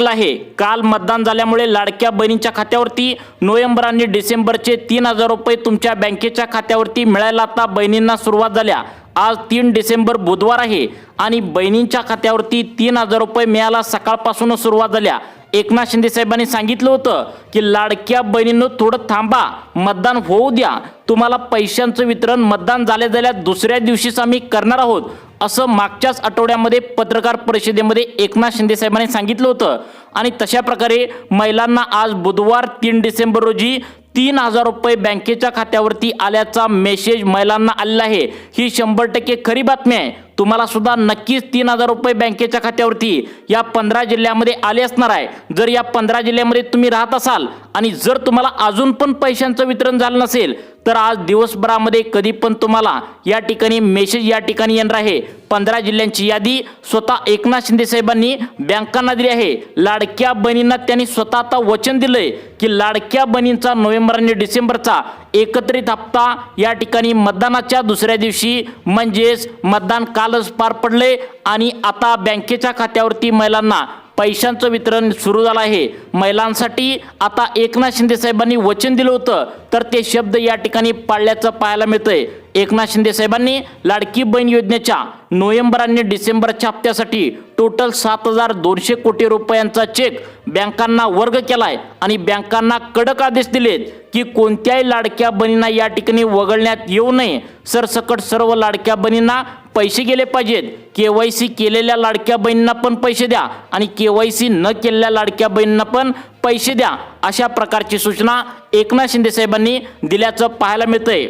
आहे। काल मतदान झाल्यामुळे लाडक्या बहिणींच्या खात्यावरती नोव्हेंबर आणि डिसेंबरचे 3000 रुपये तुमच्या बँकेच्या खात्यावरती मिळायला आता बहिणींना सुरुवात झाल्या। आज 3 डिसेंबर बुधवार आहे आणि बहिणींच्या खात्यावरती 3000 रुपये मिळायला सकाळपासून सुरुवात झाल्या। एकनाथ शिंदे साहेबांनी सांगितलं होतं की लाडक्या बहिणींनो थोडं थांबा, मतदान होऊ द्या, तुम्हाला पैशांचं वितरण मतदान झाल्या दुसऱ्या दिवशीच आम्ही करणार आहोत, असं मागच्याच आठवड्यामध्ये पत्रकार परिषदेमध्ये एकनाथ शिंदे साहेबांनी सांगितलं होतं। आणि तशा प्रकारे महिलांना आज बुधवार 3 डिसेंबर रोजी 3000 रुपये बँकेच्या खात्यावरती आल्याचा मेसेज महिलांना आलेला आहे। ही 100% खरी बातमी आहे। तुम्हाला सुद्धा नक्कीच 3000 रुपये बँकेच्या खात्यावरती या 15 जिल्ह्यामध्ये आले असणार आहे। जर या 15 जिल्ह्यामध्ये तुम्ही राहत असाल आणि जर तुम्हाला अजून पण पैशांचं वितरण झालं नसेल तर आज दिवसभरामध्ये कधी पण तुम्हाला या ठिकाणी मेसेज या ठिकाणी येणार आहे। 15 जिल्ह्यांची यादी स्वतः एकनाथ शिंदे साहेबांनी बँकांना दिली आहे। लाडक्या बहिणींना त्यांनी स्वतः आता वचन दिलंय की लाडक्या बहिणींचा नोव्हेंबर आणि डिसेंबरचा एकत्रित हप्ता या ठिकाणी मतदानाच्या दुसऱ्या दिवशी म्हणजेच मतदान कालच पार पडले आणि आता बँकेच्या खात्यावरती महिलांना पैशांचं वितरण सुरू झालं आहे। महिलांसाठी आता एकनाथ शिंदे साहेबांनी वचन दिलं होतं तर ते शब्द या ठिकाणी पाळल्याचं पाहायला मिळतंय। एकनाथ शिंदे साहेबांनी लाडकी बहीण योजनेच्या नोव्हेंबर आणि डिसेंबरच्या हप्त्यासाठी टोटल 7200 कोटी रुपयांचा चेक बँकांना वर्ग केलाय आणि बँकांना कडक आदेश दिलेत की कोणत्याही लाडक्या बहिणींना या ठिकाणी वगळण्यात येऊ नये। सरसकट सर्व लाडक्या बहिणींना पैसे गेले पाहिजेत। केवायसी केलेल्या लाडक्या बहिणींना पण पैसे द्या आणि केवायसी न केलेल्या लाडक्या बहिणींना पण पैसे द्या, अशा प्रकारची सूचना एकनाथ शिंदे साहेबांनी दिल्याचं पाहायला मिळतंय।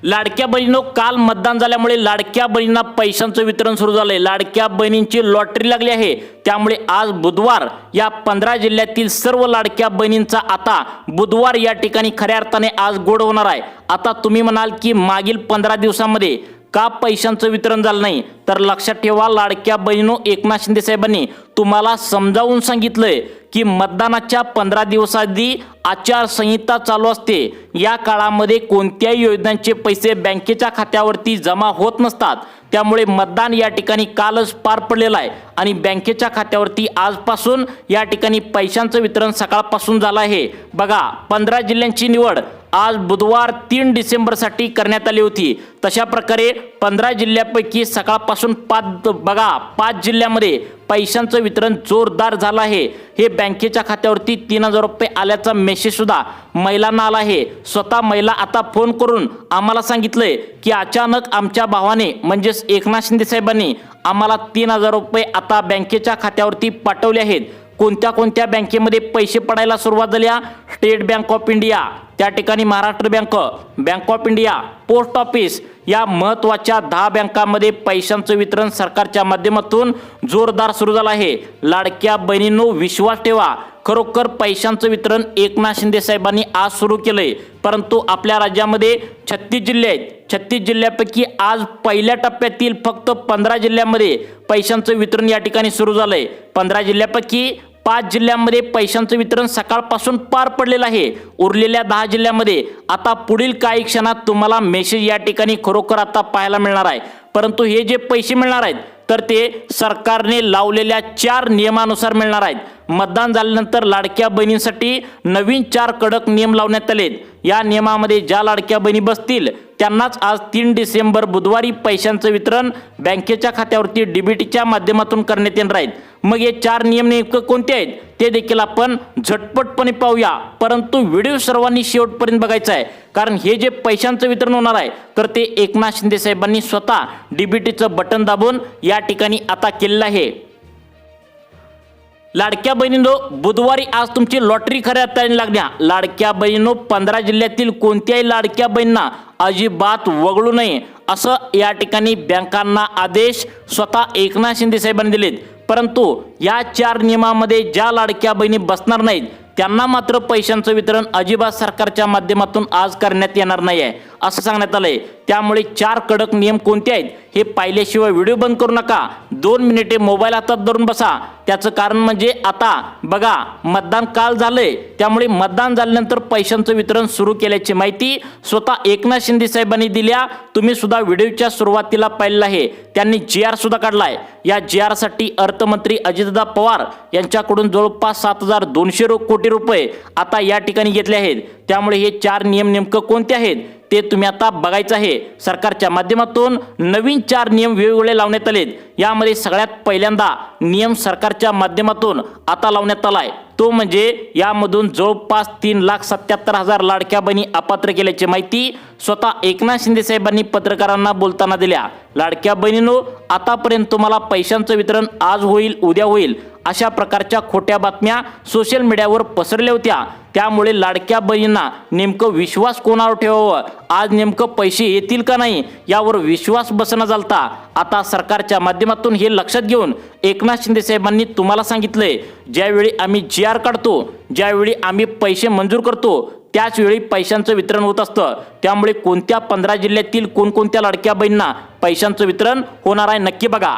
लाडक्या बहिणींनो काल मतदान झाल्यामुळे लाडक्या बहिणींना पैशांचं वितरण सुरू झालंय। लाडक्या बहिणींची लॉटरी लागली आहे, त्यामुळे आज बुधवार या 15 जिल्ह्यातील सर्व लाडक्या बहिणींचा आता बुधवार या ठिकाणी खऱ्या अर्थाने आज गोड होणार आहे। आता तुम्ही म्हणाल की मागील 15 दिवसांमध्ये का पैशांचं वितरण झालं नाही, तर लक्षात ठेवा लाडक्या बहिणींनो, एकनाथ शिंदे साहेबांनी तुम्हाला समजावून सांगितलंय की मतदानाच्या 15 दिवसाआधी आचारसंहिता चालू असते। या काळामध्ये कोणत्याही योजनांचे पैसे बँकेच्या खात्यावरती जमा होत नसतात, त्यामुळे मतदान या ठिकाणी कालच पार पडलेलं आहे आणि बँकेच्या खात्यावरती आजपासून या ठिकाणी पैशांचं वितरण सकाळपासून झालं आहे। बघा 15 जिल्ह्यांची निवड आज बुधवार 3 डिसेंबरसाठी करण्यात आली होती। तशा प्रकारे 15 जिल्ह्यापैकी सकाळपासून 5 जिल्ह्यामध्ये पैशांचं वितरण जोरदार झालं आहे। हे बँकेच्या खात्यावरती 3000 रुपये आल्याचा मेसेज सुद्धा महिलांना आला आहे। स्वतः महिला आता फोन करून आम्हाला सांगितलंय की अचानक आमच्या भावाने म्हणजेच एकनाथ शिंदे साहेबांनी आम्हाला 3000 रुपये आता बँकेच्या खात्यावरती पाठवले आहेत। कोणत्या कोणत्या बँकेमध्ये पैसे पडायला सुरुवात झाल्या? स्टेट बँक ऑफ इंडिया, त्या ठिकाणी Maharashtra bank, bank of India, post office या महत्त्वाच्या 10 बँकांमध्ये पैशांचं वितरण सरकारच्या माध्यमातून जोरदार सुरू झालं आहे। लाडक्या बहिणींनो विश्वास ठेवा, खरोखर पैशांचं वितरण एकनाथ शिंदे साहेबांनी आज सुरू केलंय। परंतु आपल्या राज्यामध्ये 36 जिल्हे आहेत। 36 जिल्ह्यापैकी आज पहिल्या टप्प्यातील फक्त 15 जिल्ह्यांमध्ये पैशांचं वितरण या ठिकाणी सुरू झालंय। 15 जिल्ह्यापैकी 5 जिल्ह्यांमध्ये पैशांचं वितरण सकाळपासून पार पडलेलं आहे। उरलेल्या 10 जिल्ह्यांमध्ये आता पुढील काही क्षणात तुम्हाला मेसेज या ठिकाणी खरोखर आता पाहायला मिळणार आहे। परंतु हे जे पैसे मिळणार आहेत तर ते सरकारने लावलेल्या 4 नियमानुसार मिळणार आहेत। मतदान झाल्यानंतर लाडक्या बहिणींसाठी नवीन 4 कडक नियम लावण्यात आलेत। या नियमामध्ये ज्या लाडक्या बहिणी बसतील त्यांनाच आज 3 डिसेंबर बुधवारी पैशांचं वितरण बँकेच्या खात्यावरती डीबीटीच्या माध्यमातून करण्यात येणार आहेत। मग हे 4 नियम नेमकं कोणते आहेत ते देखील आपण झटपटपणे पाहूया, परंतु व्हिडिओ सर्वांनी शेवटपर्यंत बघायचा आहे, कारण हे जे पैशांचं वितरण होणार आहे तर ते एकनाथ शिंदे साहेबांनी स्वतः डीबीटीचं बटन दाबून या ठिकाणी आता केलेलं आहे। लाडक्या बहिणींनो बुधवारी आज तुमची लॉटरी खऱ्या अर्थाने लागल्या। लाडक्या बहिणींनो 15 जिल्ह्यातील कोणत्याही लाडक्या बहिणींना अजिबात वगळू नये असं या ठिकाणी बँकांना आदेश स्वतः एकनाथ शिंदे साहेबांनी दिलेत। परंतु या 4 नियमामध्ये ज्या लाडक्या बहिणी बसणार नाहीत त्यांना मात्र पैशांचं वितरण अजिबात सरकारच्या माध्यमातून आज करण्यात येणार नाही आहे असं सांगण्यात आलंय। त्यामुळे 4 कडक नियम कोणते आहेत हे पाहिल्याशिवाय व्हिडिओ बंद करू नका. 2 मिनिटे मोबाईल हातात धरून बसा. त्याचं कारण म्हणजे आता बघा मतदान काल झालंय, त्यामुळे मतदान झाल्यानंतर पैशांचं वितरण सुरू केल्याची माहिती स्वतः एकनाथ शिंदे साहेबांनी दिल्या. तुम्ही सुद्धा व्हिडिओच्या सुरुवातीला पाहिलेलं आहे. त्यांनी GR सुद्धा काढलाय. या GR साठी अर्थमंत्री अजितदादा पवार यांच्याकडून जवळपास 7,200 कोटी रुपये आता या ठिकाणी घेतले आहेत. त्यामुळे हे 4 नियम नेमकं कोणते आहेत ते तुम्ही आता बघायचं आहे. सरकारच्या माध्यमातून नवीन 4 नियम वेगवेगळे लावण्यात आलेत. यामध्ये सगळ्यात पहिल्यांदा नियम सरकारच्या माध्यमातून आता लावण्यात आलाय, तो म्हणजे यामधून जवळपास 3,77,000 लाडक्या बहिणी अपात्र केल्याची माहिती स्वतः एकनाथ शिंदे साहेबांनी पत्रकारांना बोलताना दिल्या. लाडक्या बहिणींनो, आतापर्यंत तुम्हाला पैशांचं वितरण आज होईल, उद्या होईल अशा प्रकारच्या खोट्या बातम्या सोशल मीडियावर पसरल्या होत्या. त्यामुळे लाडक्या बहिणींना नेमकं विश्वास कोणावर ठेवावं, आज नेमकं पैसे येतील का नाही यावर विश्वास बसना झालता. आता सरकारच्या माध्यमातून हे लक्षात घेऊन एकनाथ शिंदे साहेबांनी तुम्हाला सांगितलंय, ज्यावेळी आम्ही GR काढतो, ज्यावेळी आम्ही पैसे मंजूर करतो, त्याच वेळी पैशांचं वितरण होत असतं. त्यामुळे कोणत्या 15 जिल्ह्यातील कोणकोणत्या लाडक्या बहिणींना पैशांचं वितरण होणार आहे नक्की बघा.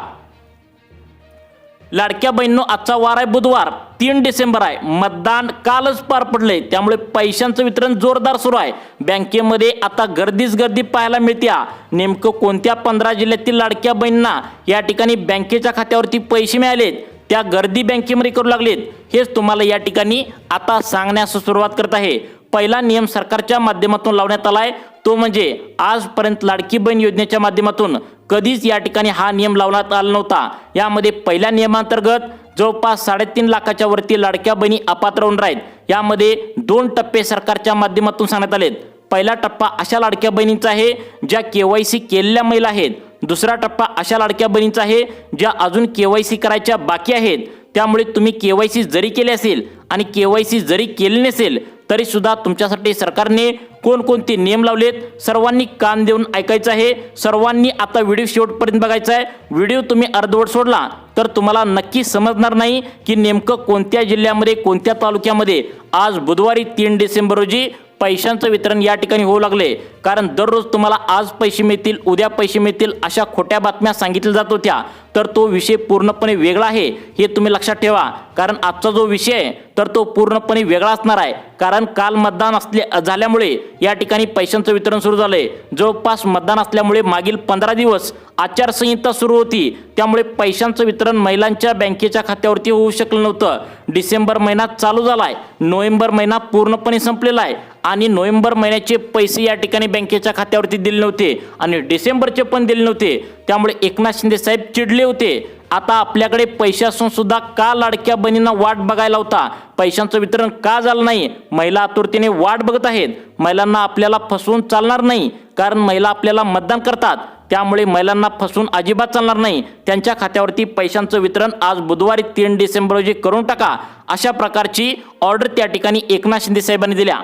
लाडक्या बहिणींनो, आजचा वार आहे बुधवार, 3 डिसेंबर आहे. मतदान कालच पार पडले, त्यामुळे पैशांचं वितरण जोरदार सुरू आहे. बँकेमध्ये आता गर्दीच गर्दी पाहायला मिळते. नेमकं कोणत्या 15 जिल्ह्यातील लाडक्या बहिणींना या ठिकाणी बँकेच्या खात्यावरती पैसे मिळालेत, त्या गर्दी बँकेमध्ये करू लागलेत, हेच तुम्हाला या ठिकाणी आता सांगण्यास सुरुवात करत आहे. पहिला नियम सरकारच्या माध्यमातून लावण्यात आलाय, तो म्हणजे आजपर्यंत लाडकी बहीण योजनेच्या माध्यमातून कधीच या ठिकाणी हा नियम लावण्यात आला नव्हता. यामध्ये पहिल्या नियमांतर्गत जवळपास 3.5 लाखाच्या वरती लाडक्या बहिणी अपात्र होऊन राहीत. यामध्ये 2 टप्पे सरकारच्या माध्यमातून सांगण्यात आलेत. पहिला टप्पा अशा लाडक्या बहिणींचा आहे ज्या KYC केलेल्या महिला आहेत. दुसरा टप्पा अशा लाडक्या बहिणींचा आहे ज्या अजून KYC करायच्या बाकी आहेत. त्यामुळे तुम्ही KYC जरी केले असेल आणि KYC जरी केले नसेल तरी सुद्धा तुमच्यासाठी सरकारने कोणकोणते नियम लावलेत सर्वांनी कान देऊन ऐकायचं आहे. सर्वांनी आता व्हिडिओ शेवटपर्यंत बघायचा आहे. व्हिडिओ तुम्ही अर्धवट सोडला तर तुम्हाला नक्की समजणार नाही की नेमकं कोणत्या जिल्ह्यामध्ये, कोणत्या तालुक्यामध्ये आज बुधवारी 3 डिसेंबर रोजी पैशांचं वितरण या ठिकाणी होऊ लागले. कारण दररोज तुम्हाला आज पैसे मिळतील, उद्या पैसे मिळतील अशा खोट्या बातम्या सांगितल्या जात होत्या. तर तो विषय पूर्णपणे वेगळा आहे हे तुम्ही लक्षात ठेवा. कारण आजचा जो विषय आहे तर तो पूर्णपणे वेगळा असणार आहे. कारण काल मतदान झाल्यामुळे या ठिकाणी पैशांचं वितरण सुरू झालंय. जवळपास मतदान असल्यामुळे मागील 15 दिवस आचारसंहिता सुरू होती. त्यामुळे पैशांचं वितरण महिलांच्या बँकेच्या खात्यावरती होऊ शकलं नव्हतं. डिसेंबर महिना चालू झालाय, नोव्हेंबर महिना पूर्णपणे संपलेला आहे आणि नोव्हेंबर महिन्याचे पैसे या ठिकाणी बँकेच्या खात्यावरती दिले नव्हते आणि डिसेंबरचे पण दिले नव्हते. त्यामुळे एकनाथ शिंदे साहेब चिडले होते. आता आपल्याकडे पैसे असून सुद्धा का लाडक्या बहिणींना वाट बघायला होता, पैशांचं वितरण का झालं नाही, महिला आतुरतेने वाट बघत आहेत. महिलांना आपल्याला फसवून चालणार नाही, कारण महिला आपल्याला मतदान करतात. त्यामुळे महिलांना फसवून अजिबात चालणार नाही. त्यांच्या खात्यावरती पैशांचं वितरण आज बुधवारी 3 डिसेंबर रोजी करून टाका, अशा प्रकारची ऑर्डर त्या ठिकाणी एकनाथ शिंदे साहेबांनी दिल्या.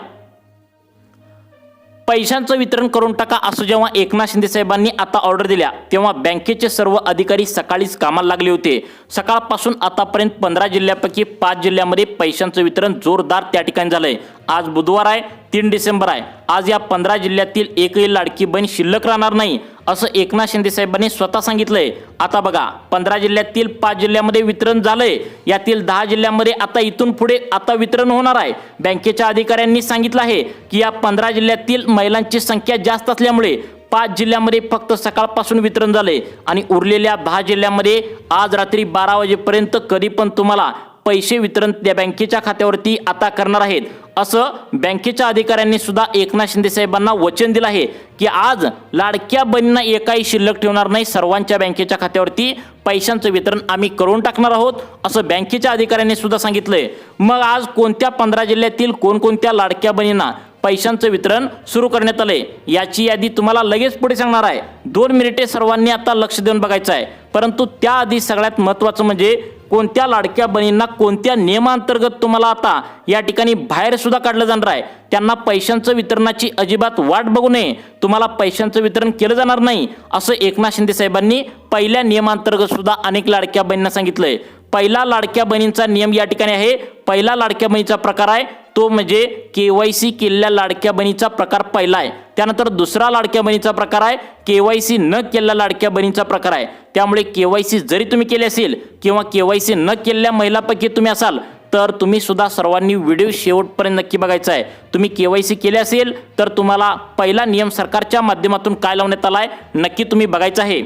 पैशांचं वितरण करून टाका असं जेव्हा एकनाथ शिंदे साहेबांनी आता ऑर्डर दिल्या तेव्हा बँकेचे सर्व अधिकारी सकाळीच कामाला लागले होते. सकाळपासून आतापर्यंत 15 जिल्ह्यापैकी 5 जिल्ह्यामध्ये पैशांचं वितरण जोरदार त्या ठिकाणी झालंय. आज बुधवार आहे, 3 डिसेंबर आहे. आज या 15 जिल्ह्यातील एकही लाडकी बहीण शिल्लक राहणार नाही असं एकनाथ शिंदे साहेबांनी स्वतः सांगितलंय. आता बघा, 15 जिल्ह्यातील 5 जिल्ह्यामध्ये वितरण झालंय. यातील 10 जिल्ह्यामध्ये आता इथून पुढे आता वितरण होणार आहे. बँकेच्या अधिकाऱ्यांनी सांगितलं आहे की या 15 जिल्ह्यातील महिलांची संख्या जास्त असल्यामुळे 5 जिल्ह्यामध्ये फक्त सकाळपासून वितरण झाले आणि उरलेल्या 10 जिल्ह्यामध्ये आज रात्री 12 वाजेपर्यंत कधी पण तुम्हाला पैसे वितरण त्या बँकेच्या खात्यावरती आता करणार आहेत असं बँकेच्या अधिकाऱ्यांनी सुद्धा एकनाथ शिंदे साहेबांना वचन दिलं आहे की आज लाडक्या बहिणींना एकाही शिल्लक ठेवणार नाही, सर्वांच्या बँकेच्या खात्यावरती पैशांचं वितरण आम्ही करून टाकणार आहोत असं बँकेच्या अधिकाऱ्यांनी सुद्धा सांगितलंय. मग आज कोणत्या 15 जिल्ह्यातील कोणकोणत्या लाडक्या बहिणींना पैशांचं वितरण सुरू करण्यात आले याची यादी तुम्हाला लगेच पुढे सांगणार आहे. 2 मिनिटे सर्वांनी आता लक्ष देऊन बघायचं आहे. परंतु त्याआधी सगळ्यात महत्त्वाचं म्हणजे कोणत्या लाडक्या बहिणींना कोणत्या नियमांतर्गत तुम्हाला आता या ठिकाणी बाहेर सुद्धा काढलं जाणार आहे. त्यांना पैशांचं वितरणाची अजिबात वाट बघू नये, तुम्हाला पैशांचं वितरण केलं जाणार नाही असं एकनाथ शिंदे साहेबांनी पहिल्या नियमांतर्गत सुद्धा अनेक लाडक्या बहिणींना सांगितलंय. पहिला लाडक्या बहिणींचा नियम या ठिकाणी आहे, पहिला लाडक्या बहिणीचा प्रकार आहे तो म्हणजे KYC केलेल्या लाडक्या बहिणीचा प्रकार पहिला आहे. त्यानंतर दुसरा लाडक्या बहिणीचा प्रकार आहे KYC न केलेल्या लाडक्या बहिणीचा प्रकार आहे. त्यामुळे KYC जरी तुम्ही केले असेल किंवा KYC न केलेल्या महिलापैकी तुम्ही असाल तर तुम्ही सुद्धा सर्वांनी व्हिडिओ शेवटपर्यंत नक्की बघायचा आहे. तुम्ही KYC केले असेल तर तुम्हाला पहिला नियम सरकारच्या माध्यमातून काय लावण्यात आला आहे नक्की तुम्ही बघायचं आहे.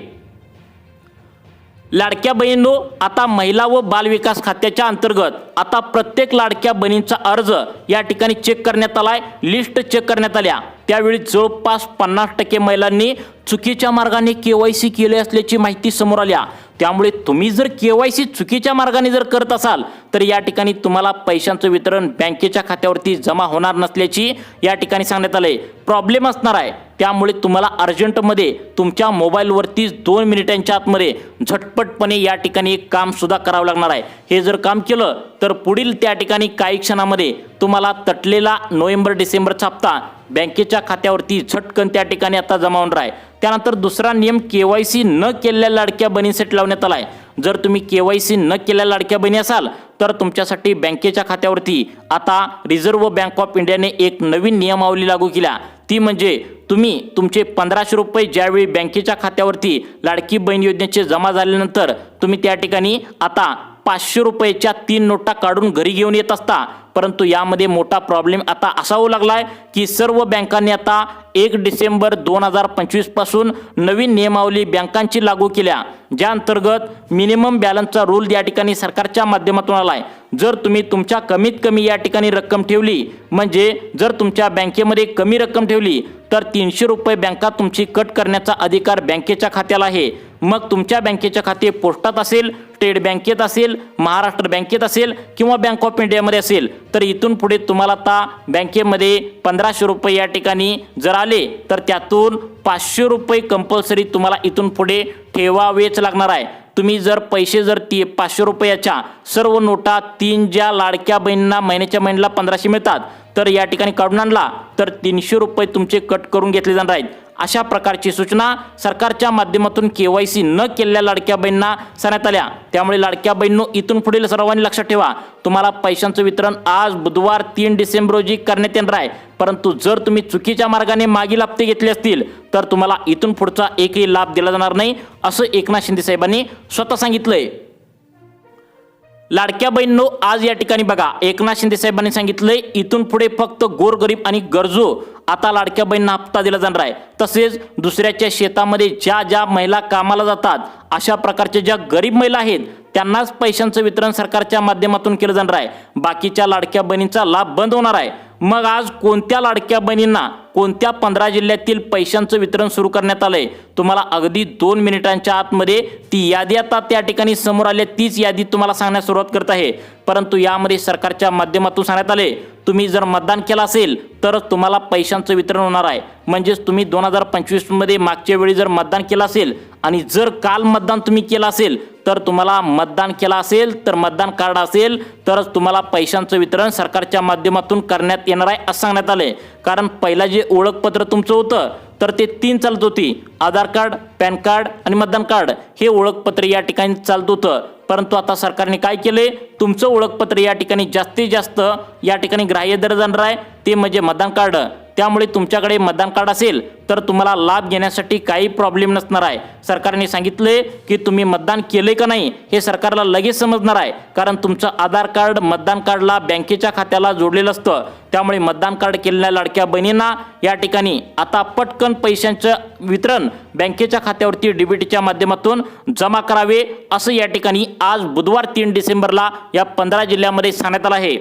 लाडक्या बहिणींनो, आता महिला व बालविकास खात्याच्या अंतर्गत आता प्रत्येक लाडक्या बहिणींचा अर्ज या ठिकाणी चेक करण्यात आलाय. लिस्ट चेक करण्यात आल्या त्यावेळी जवळपास 50% महिलांनी चुकीच्या मार्गाने KYC केले असल्याची माहिती समोर आल्या. त्यामुळे तुम्ही जर KYC चुकीच्या मार्गाने जर करत असाल तर या ठिकाणी तुम्हाला पैशांचं वितरण बँकेच्या खात्यावरती जमा होणार नसल्याची या ठिकाणी सांगण्यात आले. प्रॉब्लेम असणार आहे. त्यामुळे तुम्हाला अर्जंटमध्ये तुमच्या मोबाईलवरती 2 मिनिटांच्या आतमध्ये झटपटपणे या ठिकाणी एक काम सुद्धा करावं लागणार आहे. हे जर काम केलं तर पुढील त्या ठिकाणी काही क्षणामध्ये तुम्हाला तटलेला नोव्हेंबर-डिसेंबरचा हप्ता बँकेच्या खात्यावरती झटकन त्या ठिकाणी आता जमा होणार आहे. त्यानंतर दुसरा नियम KYC न केलेल्या लाडक्या बहिणींसाठी लावण्यात आला आहे. जर तुम्ही KYC न केलेल्या लाडक्या बहिणी असाल तर तुमच्यासाठी बँकेच्या खात्यावरती आता रिझर्व्ह बँक ऑफ इंडियाने एक नवीन नियमावली लागू केल्या. ती म्हणजे तुम्ही तुमचे 1500 रुपये ज्यावेळी बँकेच्या खात्यावरती लाडकी बहीण योजनेचे जमा झाल्यानंतर तुम्ही त्या ठिकाणी आता 500 रुपयाच्या 3 नोटा काढून घरी घेऊन येत असता. परंतु यामध्ये मोठा प्रॉब्लेम आता असा होऊ लागलाय की सर्व बँकांनी आता 1 डिसेंबर 2025 पासून नवीन नियमावली बँकांची लागू केल्या, ज्या अंतर्गत मिनिमम बॅलन्सचा रूल या ठिकाणी सरकारच्या माध्यमातून आलाय. जर तुम्ही तुमच्या कमीत कमी या ठिकाणी रक्कम ठेवली, म्हणजे जर तुमच्या बँकेमध्ये कमी रक्कम ठेवली तर 300 रुपये बँका तुमची कट करण्याचा अधिकार बँकेच्या खात्याला आहे. मग तुमच्या बँकेचे खाते पोस्टात असेल, स्टेट बँकेत असेल, महाराष्ट्र बँकेत असेल किंवा बँक ऑफ इंडियामध्ये असेल तर इथून पुढे तुम्हाला आता बँकेमध्ये 1500 रुपये या ठिकाणी जर आले तर त्यातून 500 रुपये कंपल्सरी तुम्हाला इथून पुढे ठेवावेच लागणार आहे. तुम्ही जर पैसे जर 500 रुपयाच्या सर्व नोटा 3 ज्या लाडक्या बहिणींना महिन्याच्या महिन्याला 1500 मिळतात तर या ठिकाणी काढून आणला तर 300 रुपये तुमचे कट करून घेतले जाणार आहेत. अशा प्रकारची सूचना सरकारच्या माध्यमातून KYC न केलेल्या लाडक्या बहिणींना सांगण्यात आल्या. त्यामुळे लाडक्या बहिणींनो, इथून पुढील सर्वांनी लक्षात ठेवा, तुम्हाला पैशांचं वितरण आज बुधवार 3 डिसेंबर रोजी करण्यात येणार आहे. परंतु जर तुम्ही चुकीच्या मार्गाने मागील हप्ते घेतले असतील तर तुम्हाला इथून पुढचा एकही लाभ दिला जाणार नाही, असं एकनाथ शिंदे साहेबांनी स्वतः सांगितलंय. लाडक्या बहिणींनो, आज या ठिकाणी बघा, एकनाथ शिंदे साहेबांनी सांगितलंय इथून पुढे फक्त गोरगरीब आणि गरजू आता लाडक्या बहिणींना हप्ता दिला जाणार आहे. तसेच दुसऱ्याच्या शेतामध्ये ज्या महिला कामाला जातात अशा प्रकारच्या ज्या गरीब महिला आहेत त्यांनाच पैशांचं वितरण सरकारच्या माध्यमातून केलं जाणार आहे. बाकीच्या लाडक्या बहिणींचा लाभ बंद होणार आहे. मग आज कोणत्या लाडक्या बहिणींना कोणत्या 15 जिल्ह्यातील पैशांचं वितरण सुरू करण्यात आलंय तुम्हाला अगदी 2 मिनिटांच्या आतमध्ये ती यादी आता त्या ठिकाणी समोर आली. तीच यादी तुम्हाला सांगण्यास सुरुवात करत आहे. परंतु यामध्ये सरकारच्या माध्यमातून सांगण्यात आले तुम्ही जर मतदान केलं असेल तर तुम्हाला पैशांचं वितरण होणार आहे. म्हणजेच तुम्ही 2025 मध्ये मागच्या वेळी जर मतदान केलं असेल आणि जर काल मतदान तुम्ही केलं असेल तर तुम्हाला मतदान केलं असेल तर मतदान कार्ड असेल तरच तुम्हाला पैशांचं वितरण सरकारच्या माध्यमातून करण्यात येणार आहे असं सांगण्यात आले. कारण पहिला जे ओळखपत्र तुमचं होतं तर ते 3 चालत होती, आधार कार्ड, पॅन कार्ड आणि मतदान कार्ड. हे ओळखपत्र या ठिकाणी चालत होतं. परंतु आता सरकारने काय केले, तुमचं ओळखपत्र या ठिकाणी जास्तीत जास्त या ठिकाणी ग्राह्य धरलं जाणार आहे, ते म्हणजे मतदान कार्ड. त्यामुळे तुमच्याकडे मतदान कार्ड असेल तर तुम्हाला लाभ घेण्यासाठी काही प्रॉब्लेम नसणार आहे. सरकारने सांगितले की तुम्ही मतदान केले का नाही हे सरकारला लगेच समजणार आहे. कारण तुमचं आधार कार्ड मतदान कार्डला बँकेच्या खात्याला जोडलेलं असतं. त्यामुळे मतदान कार्ड केलेल्या लाडक्या बहिणींना या ठिकाणी आता पटकन पैशांचं वितरण बँकेच्या खात्यावरती DBTच्या माध्यमातून जमा करावे असं या ठिकाणी आज बुधवार 3 डिसेंबरला या 15 जिल्ह्यामध्ये सांगण्यात आलं आहे.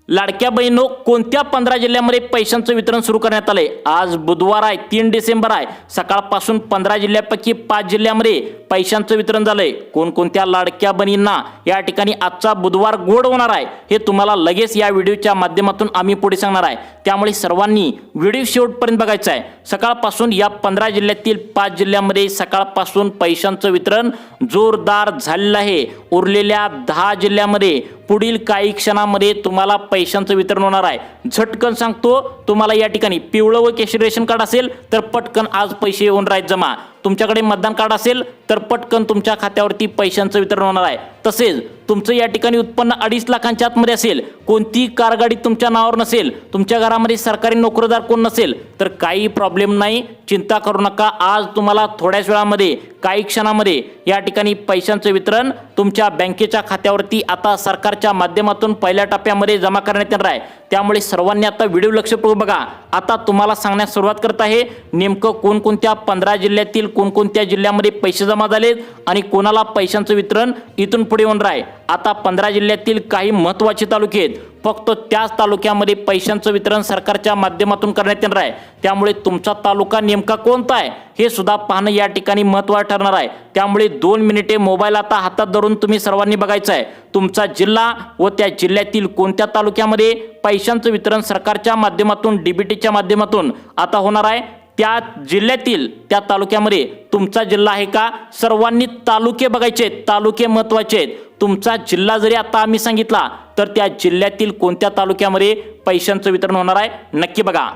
लाडक्या बहिणींनो, कोणत्या 15 जिल्ह्यामध्ये पैशांचं वितरण सुरू करण्यात आलंय? आज बुधवार आहे, 3 डिसेंबर आहे. सकाळपासून 15 जिल्ह्यापैकी 5 जिल्ह्यामध्ये पैशांचं वितरण झालंय. कोणकोणत्या लाडक्या बहिणींना या ठिकाणी आजचा बुधवार गोड होणार आहे हे तुम्हाला लगेच या व्हिडिओच्या माध्यमातून आम्ही पुढे सांगणार आहे. त्यामुळे सर्वांनी व्हिडिओ शेवटपर्यंत बघायचा आहे. सकाळपासून या 15 जिल्ह्यातील 5 जिल्ह्यामध्ये सकाळपासून पैशांचं वितरण जोरदार झालेलं आहे. उरलेल्या 10 जिल्ह्यामध्ये पुढील काही क्षणामध्ये तुम्हाला पैशांचं वितरण होणार आहे. झटकन सांगतो, तुम्हाला या ठिकाणी पिवळं व केशरी रेशन कार्ड असेल तर पटकन आज पैसे होणार आहेत जमा. तुमच्याकडे मतदान कार्ड असेल तर पटकन तुमच्या खात्यावरती पैशांचं वितरण होणार आहे। तसेच तुमचं या ठिकाणी उत्पन्न 2.5 लाखांच्या आतमध्ये असेल, कोणती कारगाडी तुमच्या नावावर नसेल, तुमच्या घरामध्ये सरकारी नोकरदार कोण नसेल तर काही प्रॉब्लेम नाही, चिंता करू नका। आज तुम्हाला थोड्याच वेळामध्ये काही क्षणामध्ये या ठिकाणी पैशांचं वितरण तुमच्या बँकेच्या खात्यावरती आता सरकारच्या माध्यमातून पहिल्या टप्प्यामध्ये जमा करण्यात येणार आहे। त्यामुळे सर्वांनी आता व्हिडिओ लक्षपूर्वक बघा। आता तुम्हाला सांगण्यास सुरुवात करत आहे नेमकं कोणकोणत्या 15 जिल्ह्यातील कोणकोणत्या जिल्ह्यामध्ये पैसे जमा झालेत आणि कोणाला पैशांचं वितरण इथून पुढे होणार आहे। आता 15 जिल्ह्यातील काही महत्त्वाचे तालुके आहेत, फक्त त्याच तालुक्यामध्ये पैशांचं वितरण सरकारच्या माध्यमातून करण्यात येणार आहे। त्यामुळे तुमचा तालुका नेमका कोणता आहे हे सुद्धा पाहणं या ठिकाणी महत्त्वाचं ठरणार आहे। त्यामुळे 2 मिनिटे मोबाईल आता हातात धरून तुम्ही सर्वांनी बघायचं आहे तुमचा जिल्हा व त्या जिल्ह्यातील कोणत्या तालुक्यामध्ये पैशांचं वितरण सरकारच्या माध्यमातून डीबीटीच्या माध्यमातून आता होणार आहे। त्या जिल्ह्यातील त्या तालुक्यामध्ये तुमचा जिल्हा आहे का, सर्वांनी तालुके बघायचे आहेत, तालुके महत्त्वाचे आहेत। तुमचा जिल्हा जरी आता आम्ही सांगितला तर त्या जिल्ह्यातील कोणत्या तालुक्यामध्ये पैशांचं वितरण होणार आहे नक्की बघा।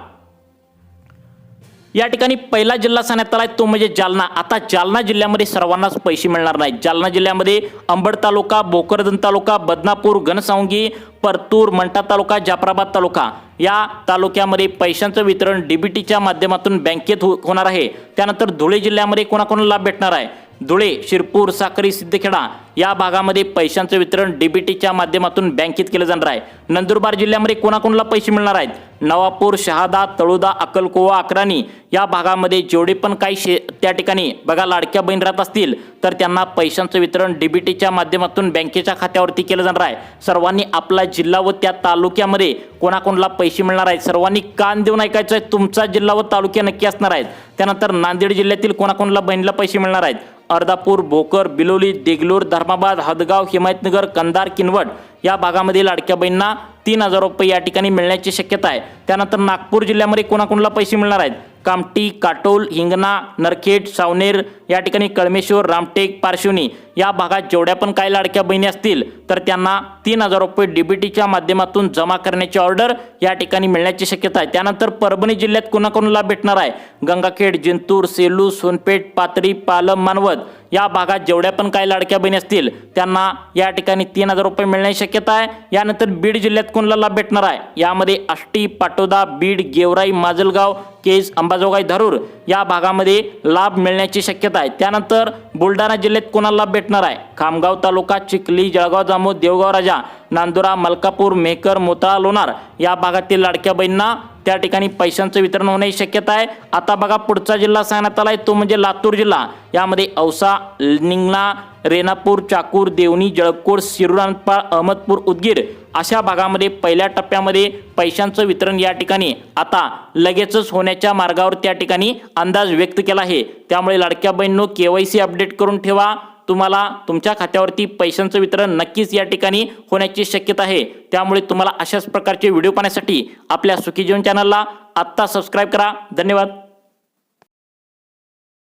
या ठिकाणी पहिला जिल्हा सांगण्यात आला तो म्हणजे जालना। आता जालना जिल्ह्यामध्ये सर्वांनाच पैसे मिळणार नाहीत। जालना जिल्ह्यामध्ये अंबड तालुका, भोकरदन तालुका, बदनापूर, घनसावंगी, परतूर, मंठा तालुका, जाफराबाद तालुका या तालुक्यामध्ये पैशांचं वितरण डीबीटीच्या माध्यमातून बँकेत होणार आहे। त्यानंतर धुळे जिल्ह्यामध्ये कोणाकोणाला लाभ भेटणार आहे, धुळे, शिरपूर, साक्री, सिद्धखेडा या भागामध्ये पैशांचं वितरण डीबीटीच्या माध्यमातून बँकेत केलं जाणार आहे। नंदुरबार जिल्ह्यामध्ये कोणाकोणाला पैसे मिळणार आहेत, नवापूर, शहादा, तळोदा, अक्कलकोवा, अक्राणी या भागामध्ये जेवढे पण काही त्या ठिकाणी बघा लाडक्या बहीण राहत असतील तर त्यांना पैशांचं वितरण डीबीटीच्या माध्यमातून बँकेच्या खात्यावरती केलं जाणार आहे। सर्वांनी आपला जिल्हा व त्या तालुक्यामध्ये कोणाकोणाला पैसे मिळणार आहेत सर्वांनी कान देऊन ऐकायचं आहे, तुमचा जिल्हा व तालुके नक्की असणार आहेत। त्यानंतर नांदेड जिल्ह्यातील कोणाकोणाला बहिणीला पैसे मिळणार आहेत, अर्धापूर, भोकर, बिलोली, देगलूर, धर्माबाद, हदगाव, हिमायतनगर, कंधार, किनवट या भागामध्ये लाडक्या बहिणींना 3000 रुपये या ठिकाणी मिळण्याची शक्यता आहे। त्यानंतर नागपूर जिल्ह्यामध्ये कोणाकोणाला पैसे मिळणार आहेत, कामठी, काटोल, हिंगणा, नरखेड, सावनेर या ठिकाणी कळमेश्वर, रामटेक, पारशिवनी या भागात जेवढ्या पण काही लाडक्या बहिणी असतील तर त्यांना 3000 रुपये डीबीटीच्या माध्यमातून जमा करण्याची ऑर्डर या ठिकाणी मिळण्याची शक्यता आहे। त्यानंतर परभणी जिल्ह्यात कोणाकोणाला भेटणार आहे, गंगाखेड, जिंतूर, सेलू, सोनपेठ, पाथरी, पालम, मानवत या भागात जेवढ्या पण काही लाडक्या बहिणी असतील त्यांना या ठिकाणी 3000 रुपये मिळण्याची शक्यता आहे। यानंतर बीड जिल्ह्यात कोणाला लाभ भेटणार आहे, यामध्ये आष्टी, पाटोदा, बीड, गेवराई, माजलगाव, केज, अंबाजोगाई, धारूर या भागामध्ये लाभ मिळण्याची शक्यता आहे। त्यानंतर बुलढाणा जिल्ह्यात कोणाला लाभ भेटणार आहे, खामगाव तालुका, चिखली, जळगाव, जामोद, देवगाव राजा, नांदुरा, मलकापूर, मेहकर, मोताळा, लोणार या भागातील लाडक्या बहिणींना त्या ठिकाणी पैशांचं वितरण होण्याची शक्यता आहे। आता बघा पुढचा जिल्हा सांगण्यात आलाय तो म्हणजे लातूर जिल्हा। यामध्ये औसा, निंगणा, रेणापूर, चाकूर, देवणी, जळकोट, शिरूरपाळ, अहमदपूर, उदगीर अशा भागामध्ये पहिल्या टप्प्यामध्ये पैशांचं वितरण या ठिकाणी आता लगेचच होण्याच्या मार्गावर त्या ठिकाणी अंदाज व्यक्त केला आहे। त्यामुळे लाडक्या बहिणींनो KYC अपडेट करून ठेवा, तुम्हाला तुमच्या खात्यावरती पैशांचं वितरण नक्कीच या ठिकाणी होण्याची शक्यता आहे। त्यामुळे तुम्हाला अशाच प्रकारचे व्हिडिओ पाहण्यासाठी आपल्या सुखी जीवन चॅनलला आत्ता सबस्क्राईब करा। धन्यवाद।